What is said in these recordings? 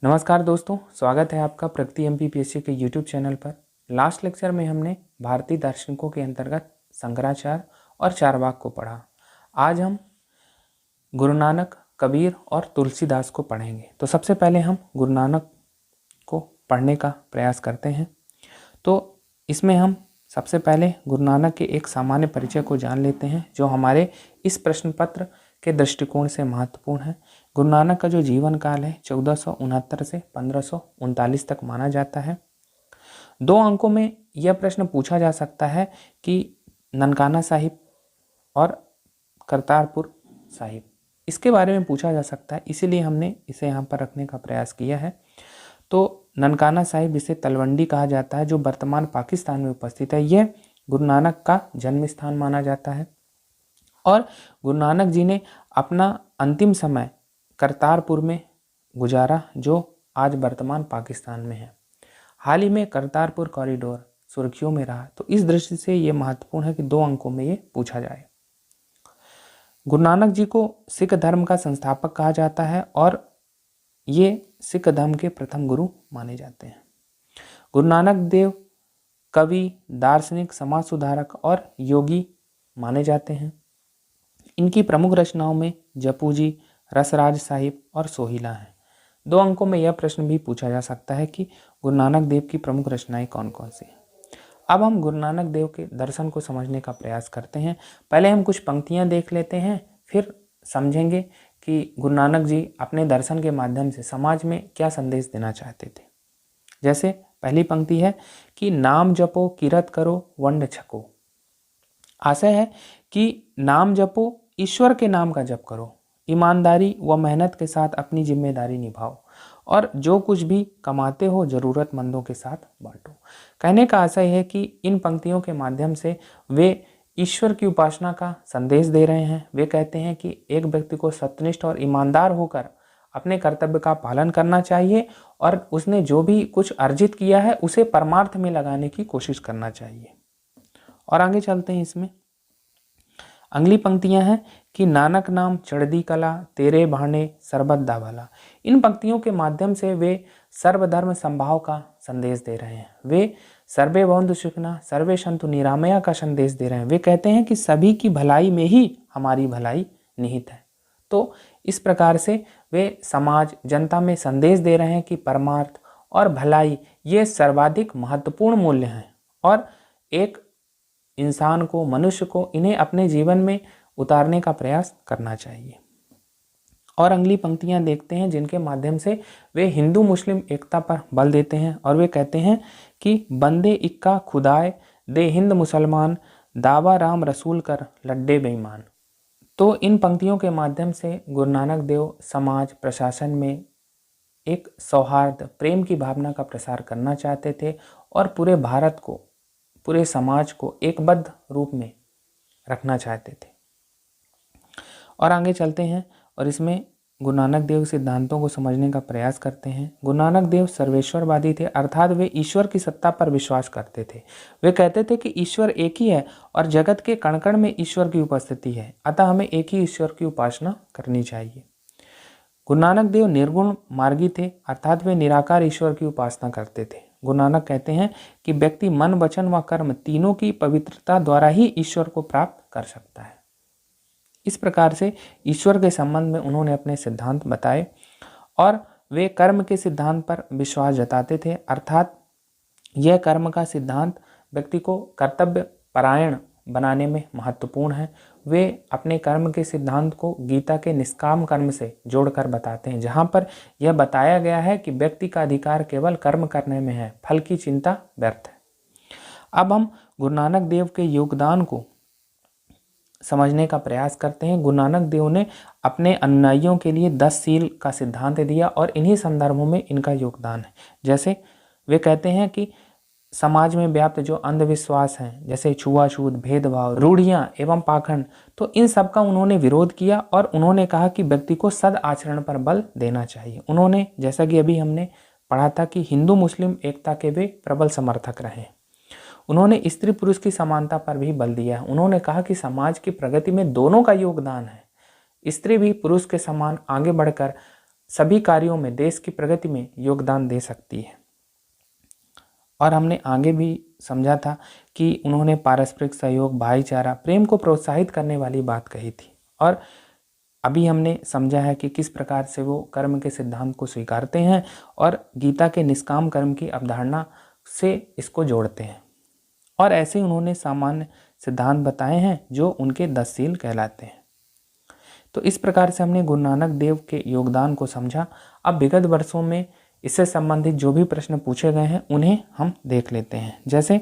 नमस्कार दोस्तों, स्वागत है आपका प्रगति एमपीपीएससी के यूट्यूब चैनल पर। लास्ट लेक्चर में हमने भारतीय दार्शनिकों के अंतर्गत शंकराचार्य और चारवाक को पढ़ा। आज हम गुरु नानक, कबीर और तुलसीदास को पढ़ेंगे। तो सबसे पहले हम गुरु नानक को पढ़ने का प्रयास करते हैं। तो इसमें हम सबसे पहले गुरु नानक के एक सामान्य परिचय को जान लेते हैं, जो हमारे इस प्रश्न पत्र के दृष्टिकोण से महत्वपूर्ण है। गुरु नानक का जो जीवन काल है 1469 से 1539 तक माना जाता है। 2 अंकों में यह प्रश्न पूछा जा सकता है कि ननकाना साहिब और करतारपुर साहिब, इसके बारे में पूछा जा सकता है, इसीलिए हमने इसे यहाँ पर रखने का प्रयास किया है। तो ननकाना साहिब, इसे तलवंडी कहा जाता है, जो वर्तमान पाकिस्तान में उपस्थित है। यह गुरु नानक का जन्म स्थान माना जाता है और गुरु नानक जी ने अपना अंतिम समय करतारपुर में गुजारा, जो आज वर्तमान पाकिस्तान में है। हाल ही में करतारपुर कॉरिडोर सुर्खियों में रहा, तो इस दृष्टि से ये महत्वपूर्ण है कि 2 अंकों में ये पूछा जाए। गुरु नानक जी को सिख धर्म का संस्थापक कहा जाता है और ये सिख धर्म के प्रथम गुरु माने जाते हैं। गुरु नानक देव कवि, दार्शनिक, समाज सुधारक और योगी माने जाते हैं। इनकी प्रमुख रचनाओं में जपू जी, रसराज साहिब और सोहिला हैं। 2 अंकों में यह प्रश्न भी पूछा जा सकता है कि गुरु नानक देव की प्रमुख रचनाएं कौन कौन सी हैं। अब हम गुरु नानक देव के दर्शन को समझने का प्रयास करते हैं। पहले हम कुछ पंक्तियां देख लेते हैं, फिर समझेंगे कि गुरु नानक जी अपने दर्शन के माध्यम से समाज में क्या संदेश देना चाहते थे। जैसे पहली पंक्ति है कि नाम जपो, किरत करो, वंड छको। आशय है कि नाम जपो, ईश्वर के नाम का जप करो, ईमानदारी व मेहनत के साथ अपनी जिम्मेदारी निभाओ और जो कुछ भी कमाते हो जरूरतमंदों के साथ बांटो। कहने का आशय है कि इन पंक्तियों के माध्यम से वे ईश्वर की उपासना का संदेश दे रहे हैं। वे कहते हैं कि एक व्यक्ति को सत्यनिष्ठ और ईमानदार होकर अपने कर्तव्य का पालन करना चाहिए और उसने जो भी कुछ अर्जित किया है उसे परमार्थ में लगाने की कोशिश करना चाहिए। और आगे चलते हैं। इसमें अगली पंक्तियां हैं कि नानक नाम चढ़दी कला, तेरे भाने सरबत दावाला। इन पंक्तियों के माध्यम से वे सर्वधर्म संभाव का संदेश दे रहे हैं। वे सर्वे बंधु सुखना, सर्वे संतु निरामया का संदेश दे रहे हैं। वे कहते हैं कि सभी की भलाई में ही हमारी भलाई निहित है। तो इस प्रकार से वे समाज, जनता में संदेश दे रहे हैं कि परमार्थ और भलाई ये सर्वाधिक महत्वपूर्ण मूल्य हैं और एक इंसान को, मनुष्य को इन्हें अपने जीवन में उतारने का प्रयास करना चाहिए। और अगली पंक्तियां देखते हैं जिनके माध्यम से वे हिंदू मुस्लिम एकता पर बल देते हैं और वे कहते हैं कि बंदे इक्का खुदाए, दे हिंद मुसलमान, दावा राम रसूल कर लड्डे बेईमान। तो इन पंक्तियों के माध्यम से गुरु नानक देव समाज, प्रशासन में एक सौहार्द, प्रेम की भावना का प्रसार करना चाहते थे और पूरे भारत को, पूरे समाज को एकबद्ध रूप में रखना चाहते थे। और आगे चलते हैं और इसमें गुरु नानक देव सिद्धांतों को समझने का प्रयास करते हैं। गुरु नानक देव सर्वेश्वरवादी थे, अर्थात वे ईश्वर की सत्ता पर विश्वास करते थे। वे कहते थे कि ईश्वर एक ही है और जगत के कण कण में ईश्वर की उपस्थिति है, अतः हमें एक ही ईश्वर की उपासना करनी चाहिए। गुरु नानक देव निर्गुण मार्गी थे, अर्थात वे निराकार ईश्वर की उपासना करते थे। गुरु नानक कहते हैं कि व्यक्ति मन, वचन व कर्म तीनों की पवित्रता द्वारा ही ईश्वर को प्राप्त कर सकता है। इस प्रकार से ईश्वर के संबंध में उन्होंने अपने सिद्धांत बताए और वे कर्म के सिद्धांत पर विश्वास जताते थे, अर्थात यह कर्म का सिद्धांत व्यक्ति को कर्तव्य परायण बनाने में महत्वपूर्ण है। वे अपने कर्म के सिद्धांत को गीता के निष्काम कर्म से जोड़कर बताते हैं, जहाँ पर यह बताया गया है कि व्यक्ति का अधिकार केवल कर्म करने में है, फल की चिंता व्यर्थ है। अब हम गुरु नानक देव के योगदान को समझने का प्रयास करते हैं। गुरु नानक देव ने अपने अनुयायियों के लिए 10 सील का सिद्धांत दिया और इन्हीं संदर्भों में इनका योगदान है। जैसे वे कहते हैं कि समाज में व्याप्त जो अंधविश्वास हैं, जैसे छुआछूत, भेदभाव, रूढ़ियाँ एवं पाखंड, तो इन सब का उन्होंने विरोध किया और उन्होंने कहा कि व्यक्ति को सद आचरण पर बल देना चाहिए। उन्होंने, जैसा कि अभी हमने पढ़ा था, कि हिंदू मुस्लिम एकता के वे प्रबल समर्थक रहे। उन्होंने स्त्री पुरुष की समानता पर भी बल दिया है। उन्होंने कहा कि समाज की प्रगति में दोनों का योगदान है, स्त्री भी पुरुष के समान आगे बढ़कर सभी कार्यों में देश की प्रगति में योगदान दे सकती है। और हमने आगे भी समझा था कि उन्होंने पारस्परिक सहयोग, भाईचारा, प्रेम को प्रोत्साहित करने वाली बात कही थी। और अभी हमने समझा है कि किस प्रकार से वो कर्म के सिद्धांत को स्वीकारते हैं और गीता के निष्काम कर्म की अवधारणा से इसको जोड़ते हैं। और ऐसे उन्होंने सामान्य सिद्धांत बताए हैं जो उनके 10 शील कहलाते हैं। तो इस प्रकार से हमने गुरु नानक देव के योगदान को समझा। अब विगत वर्षों में इससे संबंधित जो भी प्रश्न पूछे गए हैं उन्हें हम देख लेते हैं। जैसे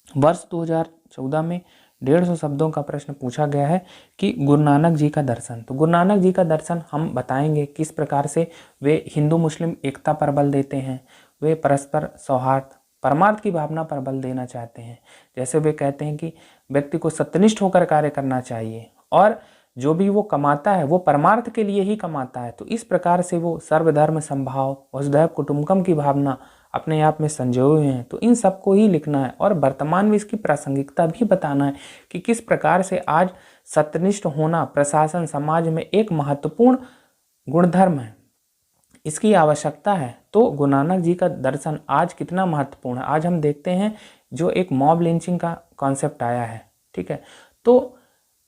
वर्ष 2014 में 150 शब्दों का प्रश्न पूछा गया है कि गुरु नानक जी का दर्शन। तो गुरु नानक जी का दर्शन हम बताएंगे किस प्रकार से वे हिंदू मुस्लिम एकता पर बल देते हैं, वे परस्पर सौहार्द, परमार्थ की भावना पर बल देना चाहते हैं। जैसे वे कहते हैं कि व्यक्ति को सत्यनिष्ठ होकर कार्य करना चाहिए और जो भी वो कमाता है वो परमार्थ के लिए ही कमाता है। तो इस प्रकार से वो सर्वधर्म समभाव, वसुधैव कुटुंबकम की भावना अपने आप में संजोए हुए हैं। तो इन सबको ही लिखना है और वर्तमान में इसकी प्रासंगिकता भी बताना है कि किस प्रकार से आज सत्यनिष्ठ होना प्रशासन समाज में एक महत्वपूर्ण गुणधर्म है, इसकी आवश्यकता है। तो गुरु नानक जी का दर्शन आज कितना महत्वपूर्ण है। आज हम देखते हैं जो एक मॉब लिंचिंग का कॉन्सेप्ट आया है, ठीक है, तो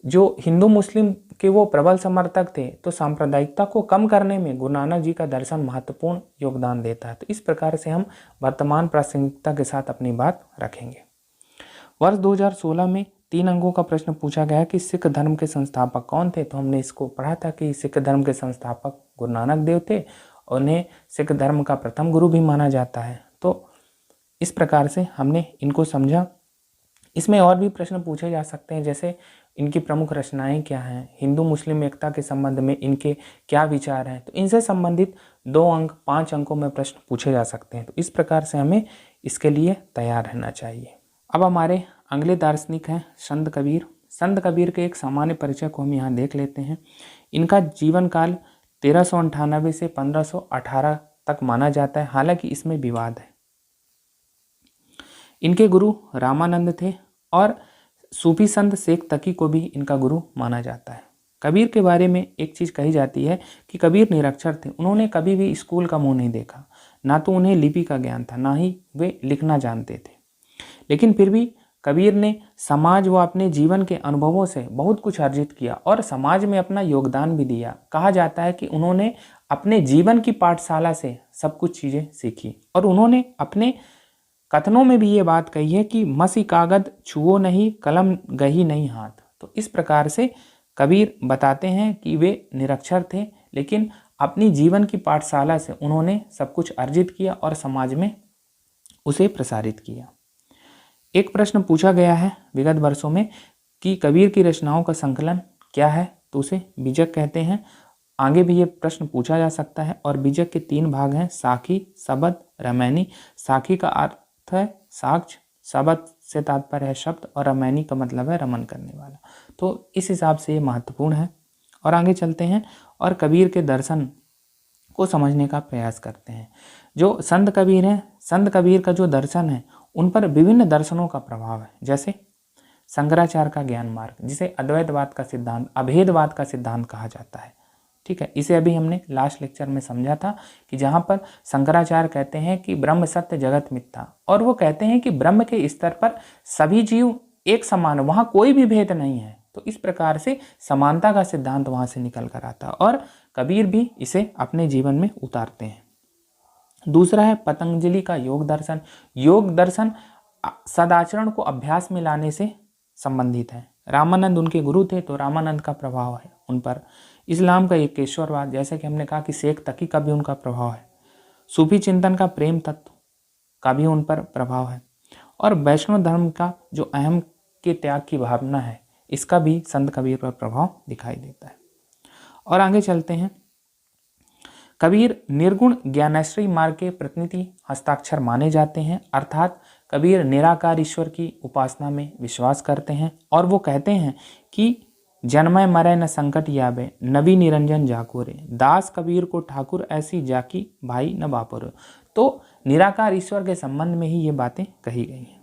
जो हिंदू मुस्लिम के वो प्रबल समर्थक थे, तो सांप्रदायिकता को कम करने में गुरु नानक जी का दर्शन महत्वपूर्ण योगदान देता है। तो इस प्रकार से हम वर्तमान प्रासंगिकता के साथ अपनी बात रखेंगे। वर्ष 2016 में 3 अंकों का प्रश्न पूछा गया कि सिख धर्म के संस्थापक कौन थे। तो हमने इसको पढ़ा था कि सिख धर्म के संस्थापक गुरु नानक देव थे, उन्हें सिख धर्म का प्रथम गुरु भी माना जाता है। तो इस प्रकार से हमने इनको समझा। इसमें और भी प्रश्न पूछे जा सकते हैं, जैसे इनकी प्रमुख रचनाएं क्या हैं, हिंदू मुस्लिम एकता के संबंध में इनके क्या विचार हैं। तो इनसे संबंधित 2 अंक 5 अंकों में प्रश्न पूछे जा सकते हैं। तो इस प्रकार से हमें इसके लिए तैयार रहना चाहिए। अब हमारे अगले दार्शनिक हैं संत कबीर। संत कबीर के एक सामान्य परिचय को हम यहाँ देख लेते हैं। इनका जीवन काल 1398 से 1518 तक माना जाता है, हालांकि इसमें विवाद है। इनके गुरु रामानंद थे और सूफी संत शेख तकी को भी इनका गुरु माना जाता है। कबीर के बारे में एक चीज़ कही जाती है कि कबीर निरक्षर थे। उन्होंने कभी भी स्कूल का मुंह नहीं देखा, ना तो उन्हें लिपि का ज्ञान था, ना ही वे लिखना जानते थे। लेकिन फिर भी कबीर ने समाज व अपने जीवन के अनुभवों से बहुत कुछ अर्जित किया और समाज में अपना योगदान भी दिया। कहा जाता है कि उन्होंने अपने जीवन की पाठशाला से सब कुछ चीज़ें सीखी और उन्होंने अपने कथनों में भी ये बात कही है कि मसी कागज छुओ नहीं, कलम गही नहीं हाथ। तो इस प्रकार से कबीर बताते हैं कि वे निरक्षर थे, लेकिन अपनी जीवन की पाठशाला से उन्होंने सब कुछ अर्जित किया और समाज में उसे प्रसारित किया। एक प्रश्न पूछा गया है विगत वर्षों में कि कबीर की रचनाओं का संकलन क्या है, तो उसे बीजक कहते हैं। आगे भी ये प्रश्न पूछा जा सकता है और बीजक के 3 भाग हैं, साखी, सबद, रमैनी। साखी का अर्थ है साक्ष्य, सबद से तात्पर्य है शब्द और रमैनी का मतलब है रमन करने वाला। तो इस हिसाब से ये महत्वपूर्ण है। और आगे चलते हैं और कबीर के दर्शन को समझने का प्रयास करते हैं। जो संत कबीर हैं, संत कबीर का जो दर्शन है उन पर विभिन्न दर्शनों का प्रभाव है। जैसे शंकराचार्य का ज्ञान मार्ग, जिसे अद्वैतवाद का सिद्धांत, अभेदवाद का सिद्धांत कहा जाता है, ठीक है। इसे अभी हमने लास्ट लेक्चर में समझा था कि जहाँ पर शंकराचार्य कहते हैं कि ब्रह्म सत्य जगत मिथ्या, और वो कहते हैं कि ब्रह्म के स्तर पर सभी जीव एक समान, वहाँ कोई भी भेद नहीं है। तो इस प्रकार से समानता का सिद्धांत वहाँ से निकल कर आता है और कबीर भी इसे अपने जीवन में उतारते हैं। दूसरा है पतंजलि का योग दर्शन। योग दर्शन सदाचरण को अभ्यास में लाने से संबंधित है। रामानंद उनके गुरु थे, तो रामानंद का प्रभाव है उन पर। इस्लाम का एकेश्वरवाद, जैसे कि हमने कहा कि शेख तकी का भी उनका प्रभाव है। सूफी चिंतन का प्रेम तत्व का भी उन पर प्रभाव है। और वैष्णव धर्म का जो अहम के त्याग की भावना है, इसका भी संत कबीर पर प्रभाव दिखाई देता है। और आगे चलते हैं। कबीर निर्गुण ज्ञानाश्रय मार्ग के प्रतिनिधि हस्ताक्षर माने जाते हैं, अर्थात कबीर निराकार ईश्वर की उपासना में विश्वास करते हैं और वो कहते हैं कि जन्मय मरे न संकट याबे, नबी निरंजन जाकोरे, दास कबीर को ठाकुर ऐसी जाकी भाई न बापुर। तो निराकार ईश्वर के संबंध में ही ये बातें कही गई हैं।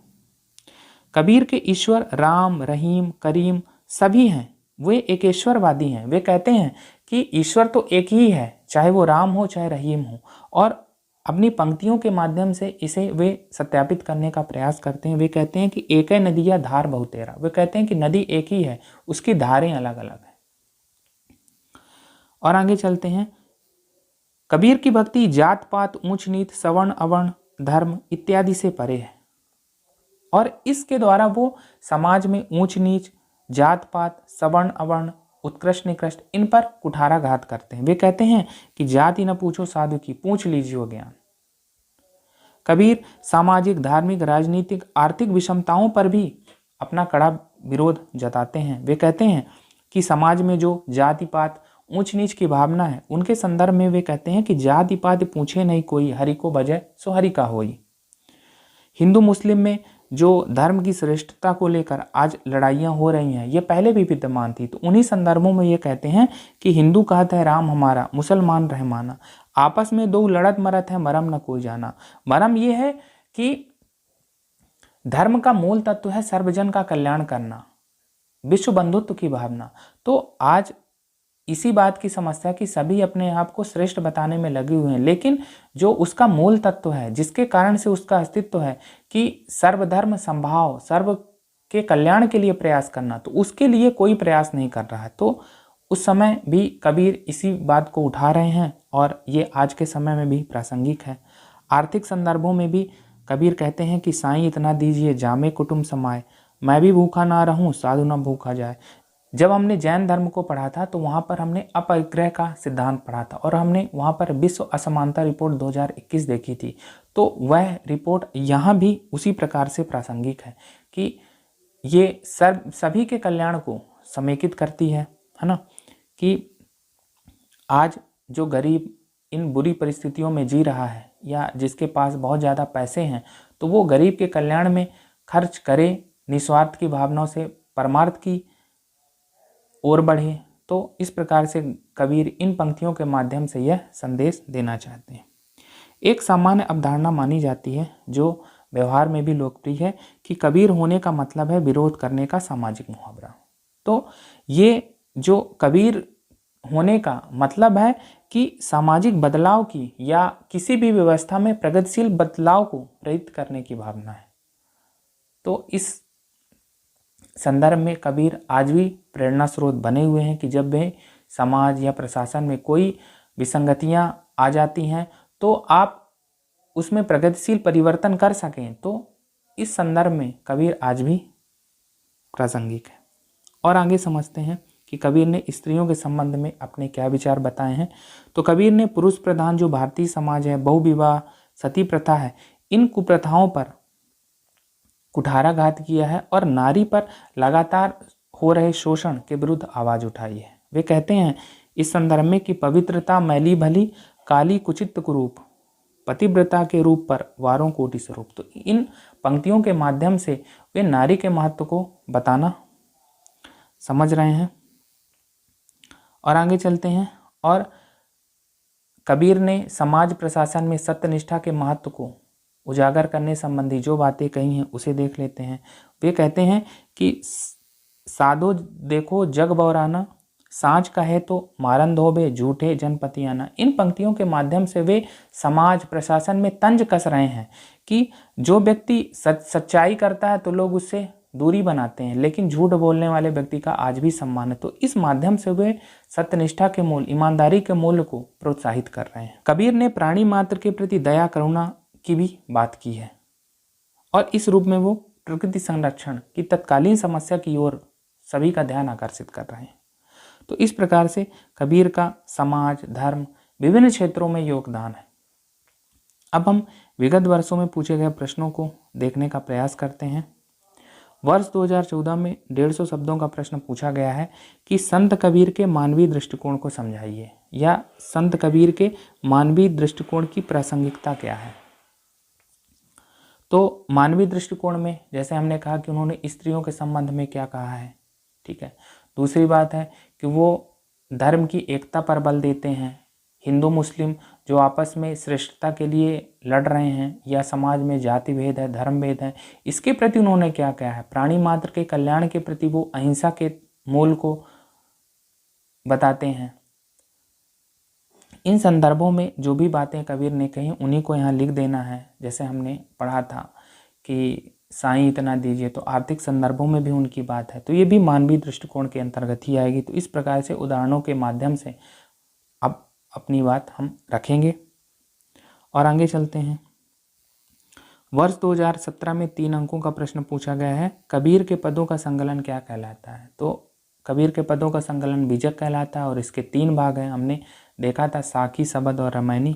कबीर के ईश्वर राम, रहीम, करीम सभी हैं, वे एकेश्वरवादी हैं। वे कहते हैं कि ईश्वर तो एक ही है, चाहे वो राम हो चाहे रहीम हो, और अपनी पंक्तियों के माध्यम से इसे वे सत्यापित करने का प्रयास करते हैं। वे कहते हैं कि एक है नदिया धार बहुतेरा। वे कहते हैं कि नदी एक ही है, उसकी धारें अलग अलग हैं। और आगे चलते हैं। कबीर की भक्ति जात पात ऊंच नीच सवर्ण अवर्ण धर्म इत्यादि से परे है, और इसके द्वारा वो समाज में ऊंच नीच जात पात सवर्ण अवर्ण उत्कृष्ट निकृष्ट इन पर कुठाराघात करते हैं। वे कहते हैं कि जाति न पूछो साधु की, पूछ लीजिए ज्ञान। कबीर सामाजिक धार्मिक राजनीतिक आर्थिक विषमताओं पर भी अपना कड़ा विरोध जताते हैं। वे कहते हैं कि समाज में जो जाति पात ऊंच नीच की भावना है, उनके संदर्भ में वे कहते हैं कि जाति पात पूछे नहीं कोई, हरि को बजै सो हरि का होई। हिंदू मुस्लिम में जो धर्म की श्रेष्ठता को लेकर आज लड़ाइयाँ हो रही हैं, ये पहले भी विद्यमान थी। तो उन्हीं संदर्भों में ये कहते हैं कि हिंदू कहता है राम हमारा, मुसलमान रहमाना, आपस में दो लड़त मरत है, मरम न कोई जाना। मरम ये है कि धर्म का मूल तत्व है सर्वजन का कल्याण करना, विश्व बंधुत्व की भावना। तो आज इसी बात की समस्या कि सभी अपने आप को श्रेष्ठ बताने में लगे हुए हैं, लेकिन जो उसका मूल तत्व है, जिसके कारण से उसका अस्तित्व है कि सर्वधर्म संभाव, सर्व के कल्याण के लिए प्रयास करना, तो उसके लिए कोई प्रयास नहीं कर रहा है। तो उस समय भी कबीर इसी बात को उठा रहे हैं और ये आज के समय में भी प्रासंगिक है। आर्थिक संदर्भों में भी कबीर कहते हैं कि साईं इतना दीजिए जामे कुटुंब समाए, मैं भी भूखा ना रहूं साधु ना भूखा जाए। जब हमने जैन धर्म को पढ़ा था तो वहाँ पर हमने अपरिग्रह का सिद्धांत पढ़ा था और हमने वहाँ पर विश्व असमानता रिपोर्ट 2021 देखी थी। तो वह रिपोर्ट यहाँ भी उसी प्रकार से प्रासंगिक है कि ये सभी के कल्याण को समेकित करती है ना, कि आज जो गरीब इन बुरी परिस्थितियों में जी रहा है या जिसके पास बहुत ज़्यादा पैसे हैं, तो वो गरीब के कल्याण में खर्च करे, निस्वार्थ की भावनाओं से परमार्थ की ओर बढ़े। तो इस प्रकार से कबीर इन पंक्तियों के माध्यम से यह संदेश देना चाहते हैं। एक सामान्य अवधारणा मानी जाती है जो व्यवहार में भी लोकप्रिय है कि कबीर होने का मतलब है विरोध करने का सामाजिक मुहावरा। तो ये जो कबीर होने का मतलब है कि सामाजिक बदलाव की या किसी भी व्यवस्था में प्रगतिशील बदलाव को प्रेरित करने की भावना है। तो इस संदर्भ में कबीर आज भी प्रेरणा स्रोत बने हुए हैं कि जब वे समाज या प्रशासन में कोई विसंगतियां आ जाती हैं तो आप उसमें प्रगतिशील परिवर्तन कर सकें। तो इस संदर्भ में कबीर आज भी प्रासंगिक है। और आगे समझते हैं कि कबीर ने स्त्रियों के संबंध में अपने क्या विचार बताए हैं। तो कबीर ने पुरुष प्रधान जो भारतीय समाज है, बहुविवाह, सती प्रथा है, इन कुप्रथाओं पर कुठाराघात किया है और नारी पर लगातार हो रहे शोषण के विरुद्ध आवाज उठाई है। वे कहते हैं इस संदर्भ में कि पवित्रता मैली भली काली कुचित कुरूप, पतिव्रता के रूप पर वारों कोटि स्वरूप। तो इन पंक्तियों के माध्यम से वे नारी के महत्व को बताना समझ रहे हैं। और आगे चलते हैं। और कबीर ने समाज प्रशासन में सत्यनिष्ठा के महत्व को उजागर करने संबंधी जो बातें कही हैं उसे देख लेते हैं। वे कहते हैं कि साधो देखो जग बौराना, सांच कहे तो मारन धोबे, झूठे जनपतियाना। इन पंक्तियों के माध्यम से वे समाज प्रशासन में तंज कस रहे हैं कि जो व्यक्ति सच्चाई करता है तो लोग उससे दूरी बनाते हैं, लेकिन झूठ बोलने वाले व्यक्ति का आज भी सम्मान है। तो इस माध्यम से वे सत्यनिष्ठा के मूल, ईमानदारी के मूल्य को प्रोत्साहित कर रहे हैं। कबीर ने प्राणी मात्र के प्रति दया करुणा की भी बात की है और इस रूप में वो प्रकृति संरक्षण की तत्कालीन समस्या की ओर सभी का ध्यान आकर्षित कर रहे हैं। तो इस प्रकार से कबीर का समाज धर्म विभिन्न क्षेत्रों में योगदान है। अब हम विगत वर्षों में पूछे गए प्रश्नों को देखने का प्रयास करते हैं। वर्ष 2014 में 150 शब्दों का प्रश्न पूछा गया है कि संत कबीर के मानवीय दृष्टिकोण को समझाइए, या संत कबीर के मानवीय दृष्टिकोण की प्रासंगिकता क्या है। तो मानवीय दृष्टिकोण में जैसे हमने कहा कि उन्होंने स्त्रियों के संबंध में क्या कहा है, ठीक है। दूसरी बात है कि वो धर्म की एकता पर बल देते हैं। हिंदू मुस्लिम जो आपस में श्रेष्ठता के लिए लड़ रहे हैं या समाज में जाति भेद है, धर्म भेद है, इसके प्रति उन्होंने क्या कहा है। प्राणी मात्र के कल्याण के प्रति वो अहिंसा के मूल को बताते हैं। इन संदर्भों में जो भी बातें कबीर ने कही उन्हीं को यहाँ लिख देना है। जैसे हमने पढ़ा था कि साईं इतना दीजिए, तो आर्थिक संदर्भों में भी उनकी बात है, तो ये भी मानवीय दृष्टिकोण के अंतर्गत ही आएगी। तो इस प्रकार से उदाहरणों के माध्यम से अब अपनी बात हम रखेंगे और आगे चलते हैं। वर्ष 2017 में 3 अंकों का प्रश्न पूछा गया है, कबीर के पदों का संकलन क्या कहलाता है। तो कबीर के पदों का संकलन बीजक कहलाता है और इसके 3 भाग हैं। हमने देखा था साखी, सबद और रामायणी।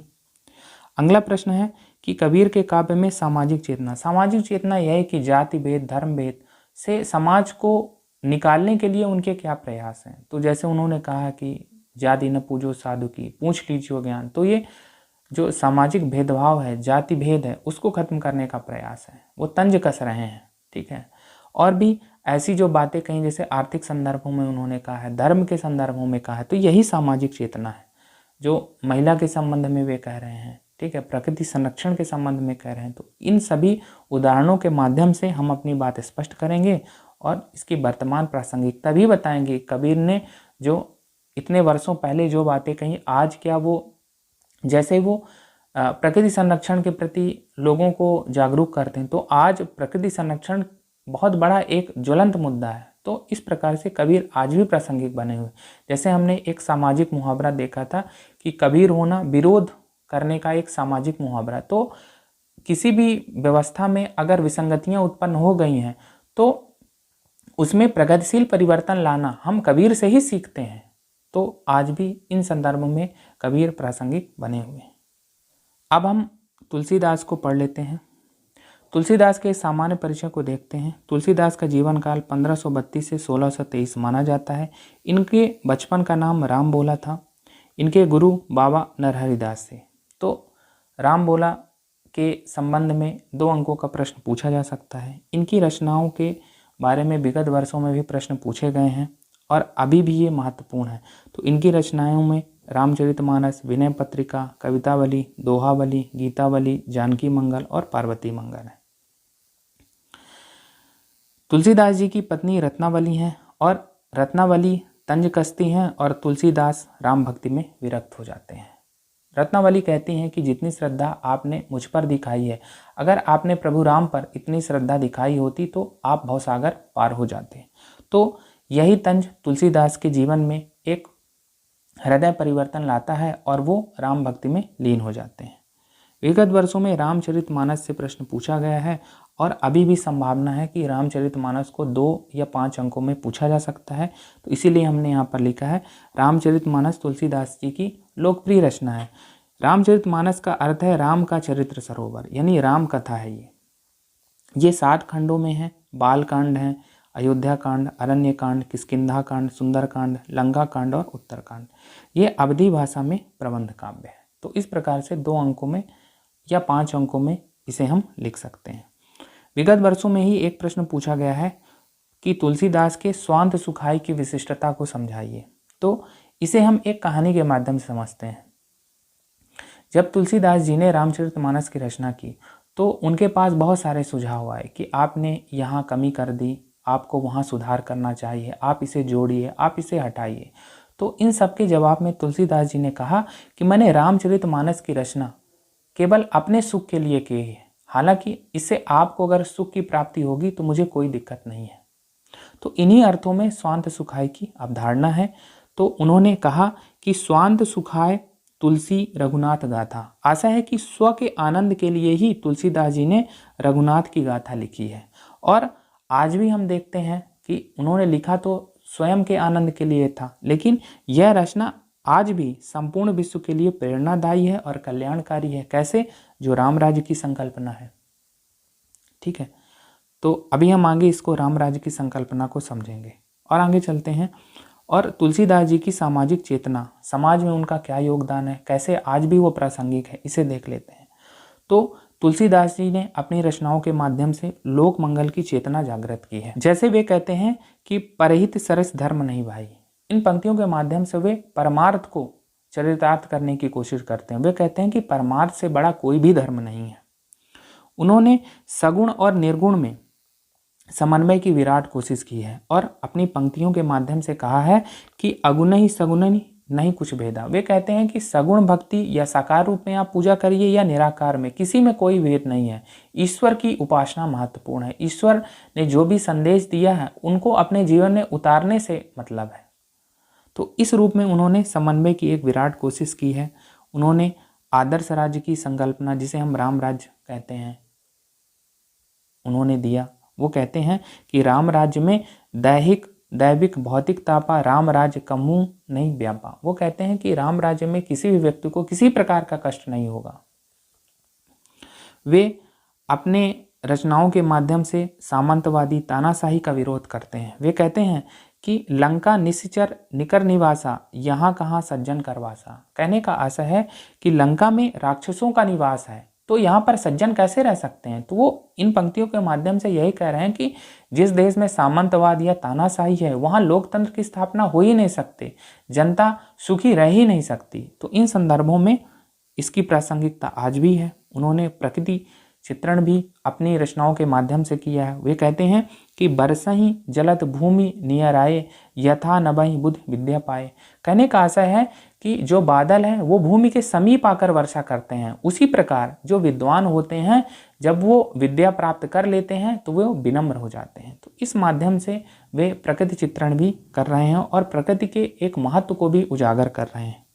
अगला प्रश्न है कि कबीर के काव्य में सामाजिक चेतना। सामाजिक चेतना यह है कि जाति भेद, धर्म भेद से समाज को निकालने के लिए उनके क्या प्रयास हैं। तो जैसे उन्होंने कहा कि जाति न पूजो साधु की, पूछ लीजिए ज्ञान। तो ये जो सामाजिक भेदभाव है, जाति भेद है, उसको खत्म करने का प्रयास है, वो तंज कस रहे हैं। ठीक है। और भी ऐसी जो बातें कहीं, जैसे आर्थिक संदर्भों में उन्होंने कहा है, धर्म के संदर्भों में कहा है, तो यही सामाजिक चेतना है जो महिला के संबंध में वे कह रहे हैं। ठीक है। प्रकृति संरक्षण के संबंध में कह रहे हैं। तो इन सभी उदाहरणों के माध्यम से हम अपनी बात स्पष्ट करेंगे और इसकी वर्तमान प्रासंगिकता भी बताएंगे। कबीर ने जो इतने वर्षों पहले जो बातें कही, आज क्या वो, जैसे वो प्रकृति संरक्षण के प्रति लोगों को जागरूक करते हैं, तो आज प्रकृति संरक्षण बहुत बड़ा एक ज्वलंत मुद्दा है। तो इस प्रकार से कबीर आज भी प्रासंगिक बने हुए। जैसे हमने एक सामाजिक मुहावरा देखा था कि कबीर होना विरोध करने का एक सामाजिक मुहावरा। तो किसी भी व्यवस्था में अगर विसंगतियां उत्पन्न हो गई हैं तो उसमें प्रगतिशील परिवर्तन लाना हम कबीर से ही सीखते हैं। तो आज भी इन संदर्भों में कबीर प्रासंगिक बने हुए हैं। अब हम तुलसीदास को पढ़ लेते हैं। तुलसीदास के सामान्य परिचय को देखते हैं। तुलसीदास का जीवन काल 1532 से 1623 माना जाता है। इनके बचपन का नाम राम बोला था। इनके गुरु बाबा नरहरिदास थे। तो राम बोला के संबंध में 2 अंकों का प्रश्न पूछा जा सकता है। इनकी रचनाओं के बारे में विगत वर्षों में भी प्रश्न पूछे गए हैं और अभी भी ये महत्वपूर्ण है। तो इनकी रचनाओं में रामचरितमानस, विनय पत्रिका, कवितावली, दोहावली, गीतावली, जानकी मंगल और पार्वती मंगल है। तुलसीदास जी की पत्नी रत्नावली हैं और रत्नावली तंज कसती हैं और तुलसीदास राम भक्ति में विरक्त हो जाते हैं। रत्नावली कहती हैं कि जितनी श्रद्धा आपने मुझ पर दिखाई है, अगर आपने प्रभु राम पर इतनी श्रद्धा दिखाई होती तो आप भवसागर पार हो जाते। तो यही तंज तुलसीदास के जीवन में एक हृदय परिवर्तन लाता है और वो राम भक्ति में लीन हो जाते हैं। विगत वर्षों में रामचरितमानस से प्रश्न पूछा गया है और अभी भी संभावना है कि रामचरितमानस को 2 या 5 अंकों में पूछा जा सकता है। तो इसीलिए हमने यहाँ पर लिखा है रामचरितमानस तुलसीदास जी की लोकप्रिय रचना है। रामचरितमानस का अर्थ है राम का चरित्र सरोवर, यानी राम कथा है। ये 60 खंडों में है। बाल कांड है, अयोध्या कांड, अरण्य कांड, किष्किंधा कांड, सुंदर कांड, लंका कांड और उत्तर कांड। ये अवधी भाषा में प्रबंध काव्य है। तो इस प्रकार से 2 अंकों में या 5 अंकों में इसे हम लिख सकते हैं। विगत वर्षों में ही एक प्रश्न पूछा गया है कि तुलसीदास के स्वांत सुखाई की विशिष्टता को समझाइए। तो इसे हम एक कहानी के माध्यम से समझते हैं। जब तुलसीदास जी ने रामचरितमानस की रचना की तो उनके पास बहुत सारे सुझाव आए कि आपने यहाँ कमी कर दी, आपको वहाँ सुधार करना चाहिए, आप इसे जोड़िए, आप इसे हटाइए। तो इन सब के जवाब में तुलसीदास जी ने कहा कि मैंने रामचरितमानस की रचना केवल अपने सुख के लिए की है, हालांकि इससे आपको अगर सुख की प्राप्ति होगी तो मुझे कोई दिक्कत नहीं है। तो इन्हीं अर्थों में स्वांत सुखाय की अवधारणा है। तो उन्होंने कहा कि स्वांत सुखाय तुलसी रघुनाथ गाथा। आशा है कि स्व के आनंद के लिए ही तुलसीदास जी ने रघुनाथ की गाथा लिखी है। और आज भी हम देखते हैं कि उन्होंने लिखा तो स्वयं के आनंद के लिए था, लेकिन यह रचना आज भी संपूर्ण विश्व के लिए प्रेरणादायी है और कल्याणकारी है। कैसे? जो राम राज्य की संकल्पना है। ठीक है। तो अभी हम आगे इसको राम राज्य की संकल्पना को समझेंगे और आगे चलते हैं। और तुलसीदास जी की सामाजिक चेतना, समाज में उनका क्या योगदान है, कैसे आज भी वो प्रासंगिक है, इसे देख लेते हैं। तो तुलसीदास जी ने अपनी रचनाओं के माध्यम से लोक मंगल की चेतना जागृत की है। जैसे वे कहते हैं कि परहित सरस धर्म नहीं भाई। इन पंक्तियों के माध्यम से वे परमार्थ को चरितार्थ करने की कोशिश करते हैं। वे कहते हैं कि परमार्थ से बड़ा कोई भी धर्म नहीं है। उन्होंने सगुण और निर्गुण में समन्वय की विराट कोशिश की है और अपनी पंक्तियों के माध्यम से कहा है कि अगुण ही सगुण नहीं कुछ भेदा। वे कहते हैं कि सगुण भक्ति या साकार रूप में आप पूजा करिए या निराकार में, किसी में कोई भेद नहीं है। ईश्वर की उपासना महत्वपूर्ण है। ईश्वर ने जो भी संदेश दिया है उनको अपने जीवन में उतारने से मतलब है। तो इस रूप में उन्होंने समन्वय की एक विराट कोशिश की है। उन्होंने आदर्श राज्य की संकल्पना, जिसे हम राम राज्य कहते हैं, उन्होंने दिया। वो कहते हैं कि राम राज्य में दैविक भौतिक तापा राम राज्य कमू नहीं व्यापा। वो कहते हैं कि राम राज्य में किसी भी व्यक्ति को किसी प्रकार का कष्ट नहीं होगा। वे अपने रचनाओं के माध्यम से सामंतवादी तानाशाही का विरोध करते हैं। वे कहते हैं कि लंका निश्चर निकर निवासा, यहाँ कहाँ सज्जन करवासा। कहने का आशय है कि लंका में राक्षसों का निवास है तो यहाँ पर सज्जन कैसे रह सकते हैं। तो वो इन पंक्तियों के माध्यम से यही कह रहे हैं कि जिस देश में सामंतवाद या तानाशाही है वहाँ लोकतंत्र की स्थापना हो ही नहीं सकती, जनता सुखी रह ही नहीं सकती। तो इन संदर्भों में इसकी प्रासंगिकता आज भी है। उन्होंने प्रकृति चित्रण भी अपनी रचनाओं के माध्यम से किया है। वे कहते हैं कि बरसहि जलत भूमि नियर आए, यथा नभहि बुद्धि विद्या पाए। कहने का आशय है कि जो बादल हैं वो भूमि के समीप आकर वर्षा करते हैं, उसी प्रकार जो विद्वान होते हैं जब वो विद्या प्राप्त कर लेते हैं तो वो विनम्र हो जाते हैं। तो इस माध्यम से वे प्रकृति चित्रण भी कर रहे हैं और प्रकृति के एक महत्व को भी उजागर कर रहे हैं।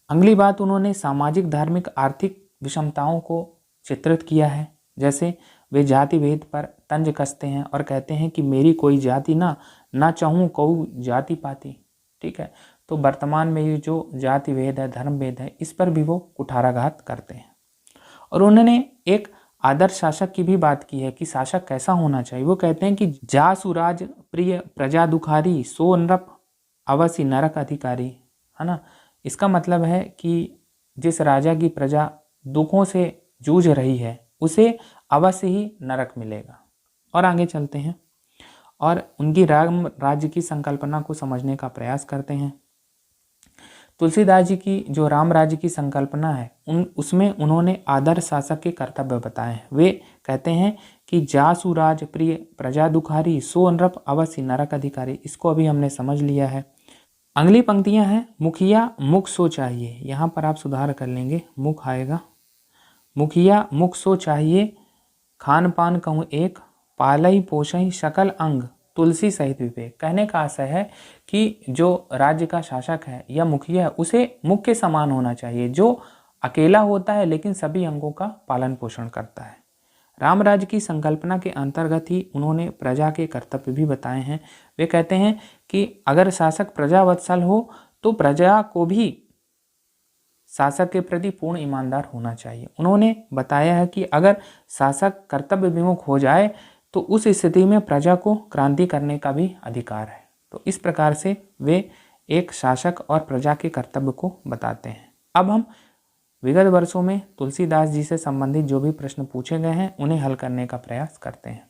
अगली बात, उन्होंने सामाजिक धार्मिक आर्थिक विषमताओं को चित्रित किया है। जैसे वे जाति भेद पर तंज कसते हैं और कहते हैं कि मेरी कोई जाति ना चाहूँ कहूँ जाति पाती। ठीक है, तो वर्तमान में ये जो जाति भेद है, धर्म भेद है, इस पर भी वो कुठाराघात करते हैं। और उन्होंने एक आदर्श शासक की भी बात की है कि शासक कैसा होना चाहिए। वो कहते हैं कि जा सुराज प्रिय प्रजा दुखारी, सो नृप अवश्य नरक अधिकारी। है ना, इसका मतलब है कि जिस राजा की प्रजा दुखों से जूझ रही है उसे अवश्य ही नरक मिलेगा। और आगे चलते हैं और उनकी राम राज्य की संकल्पना को समझने का प्रयास करते हैं। तुलसीदास जी की जो राम राज्य की संकल्पना है उसमें उन्होंने आदर्श शासक के कर्तव्य बताए हैं। वे कहते हैं कि जासु राज प्रिय प्रजा दुखारी, सो नृप अवश्य नरक अधिकारी। इसको अभी हमने समझ लिया है। अगली पंक्तियां हैं, मुखिया मुख सो चाहिए। यहाँ पर आप सुधार कर लेंगे, मुख आएगा। मुखिया मुख सो चाहिए, खान पान कहूँ एक, पालई पोषई सकल अंग, तुलसी सहित विवेक। कहने का आशय है कि जो राज्य का शासक है या मुखिया है उसे मुख के समान होना चाहिए, जो अकेला होता है लेकिन सभी अंगों का पालन पोषण करता है। राम राज्य की संकल्पना के अंतर्गत ही उन्होंने प्रजा के कर्तव्य भी बताए हैं। वे कहते हैं कि अगर शासक प्रजा वत्सल हो तो प्रजा को भी शासक के प्रति पूर्ण ईमानदार होना चाहिए। उन्होंने बताया है कि अगर शासक कर्तव्य विमुख हो जाए तो उस स्थिति में प्रजा को क्रांति करने का भी अधिकार है। तो इस प्रकार से वे एक शासक और प्रजा के कर्तव्य को बताते हैं। अब हम विगत वर्षों में तुलसीदास जी से संबंधित जो भी प्रश्न पूछे गए हैं उन्हें हल करने का प्रयास करते हैं।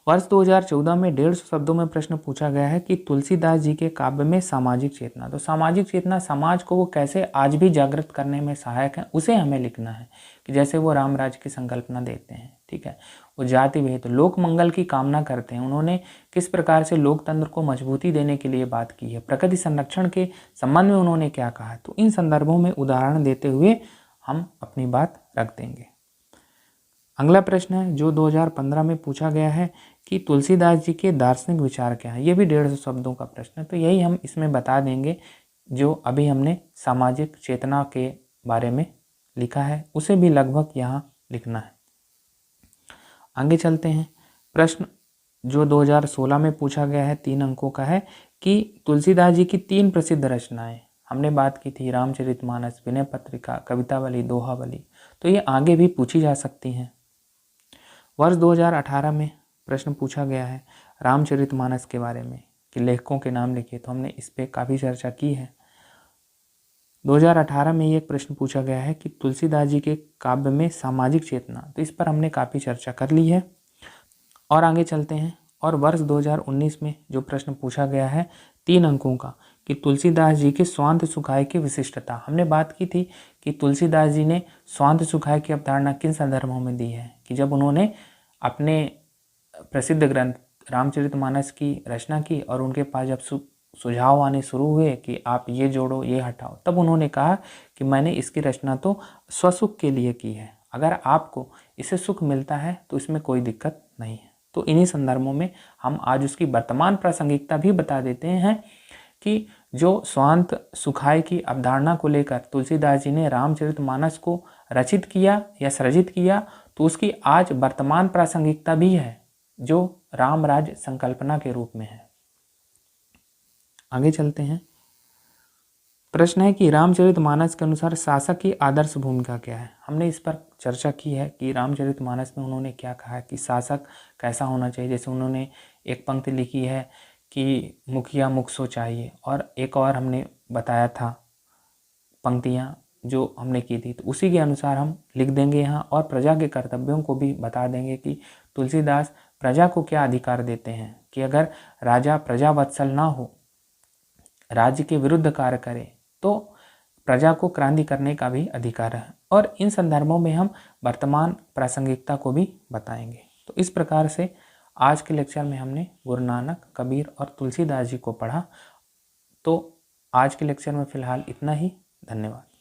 वर्ष 2014 में 150 शब्दों में प्रश्न पूछा गया है कि तुलसीदास जी के काव्य में सामाजिक चेतना, तो सामाजिक चेतना समाज को वो कैसे आज भी जागृत करने में सहायक है उसे हमें लिखना है। कि जैसे वो राम राज्य की संकल्पना देते हैं, ठीक है, वो जाति भेद लोक मंगल की कामना करते हैं, उन्होंने किस प्रकार से लोकतंत्र को मजबूती देने के लिए बात की है, प्रकृति संरक्षण के संबंध में उन्होंने क्या कहा है। तो इन संदर्भों में उदाहरण देते हुए हम अपनी बात रख देंगे। अगला प्रश्न है जो 2015 में पूछा गया है कि तुलसीदास जी के दार्शनिक विचार क्या है। ये भी 150 शब्दों का प्रश्न है, तो यही हम इसमें बता देंगे जो अभी हमने सामाजिक चेतना के बारे में लिखा है उसे भी लगभग यहाँ लिखना है। आगे चलते हैं। प्रश्न जो 2016 में पूछा गया है 3 अंकों का है कि तुलसीदास जी की 3 प्रसिद्ध रचनाएं, हमने बात की थी रामचरितमानस, विनय पत्रिका, कवितावली, दोहावली, तो ये आगे भी पूछी जा सकती हैं। वर्ष 2018 में प्रश्न पूछा गया है रामचरितमानस के बारे में कि लेखकों के नाम लिखिए, तो हमने इस पर काफ़ी चर्चा की है। 2018 में ये एक प्रश्न पूछा गया है कि तुलसीदास जी के काव्य में सामाजिक चेतना, तो इस पर हमने काफ़ी चर्चा कर ली है। और आगे चलते हैं। और वर्ष 2019 में जो प्रश्न पूछा गया है 3 अंकों का कि तुलसीदास जी के स्वांत सुखाय की विशिष्टता, हमने बात की थी कि तुलसीदास जी ने स्वांत सुखाय की अवधारणा किन संदर्भों में दी है कि जब उन्होंने अपने प्रसिद्ध ग्रंथ रामचरितमानस की रचना की और उनके पास जब सुझाव आने शुरू हुए कि आप ये जोड़ो ये हटाओ, तब उन्होंने कहा कि मैंने इसकी रचना तो स्वसुख के लिए की है, अगर आपको इससे सुख मिलता है तो इसमें कोई दिक्कत नहीं है। तो इन्हीं संदर्भों में हम आज उसकी वर्तमान प्रासंगिकता भी बता देते हैं कि जो स्वांत सुखाय की अवधारणा को लेकर तुलसीदास जी ने रामचरितमानस को रचित किया या सृजित किया, तो उसकी आज वर्तमान प्रासंगिकता भी है जो रामराज संकल्पना के रूप में है। आगे चलते हैं। प्रश्न है कि रामचरितमानस के अनुसार शासक की आदर्श भूमिका क्या है। हमने इस पर चर्चा की है कि रामचरितमानस में उन्होंने क्या कहा है कि शासक कैसा होना चाहिए। जैसे उन्होंने एक पंक्ति लिखी है कि मुखिया मुख सो चाहिए, और एक और हमने बताया था पंक्तियाँ जो हमने की थी, तो उसी के अनुसार हम लिख देंगे यहाँ, और प्रजा के कर्तव्यों को भी बता देंगे कि तुलसीदास प्रजा को क्या अधिकार देते हैं कि अगर राजा प्रजा वत्सल ना हो, राज्य के विरुद्ध कार्य करे, तो प्रजा को क्रांति करने का भी अधिकार है। और इन संदर्भों में हम वर्तमान प्रासंगिकता को भी बताएंगे। तो इस प्रकार से आज के लेक्चर में हमने गुरु नानक, कबीर और तुलसीदास जी को पढ़ा। तो आज के लेक्चर में फ़िलहाल इतना ही। धन्यवाद।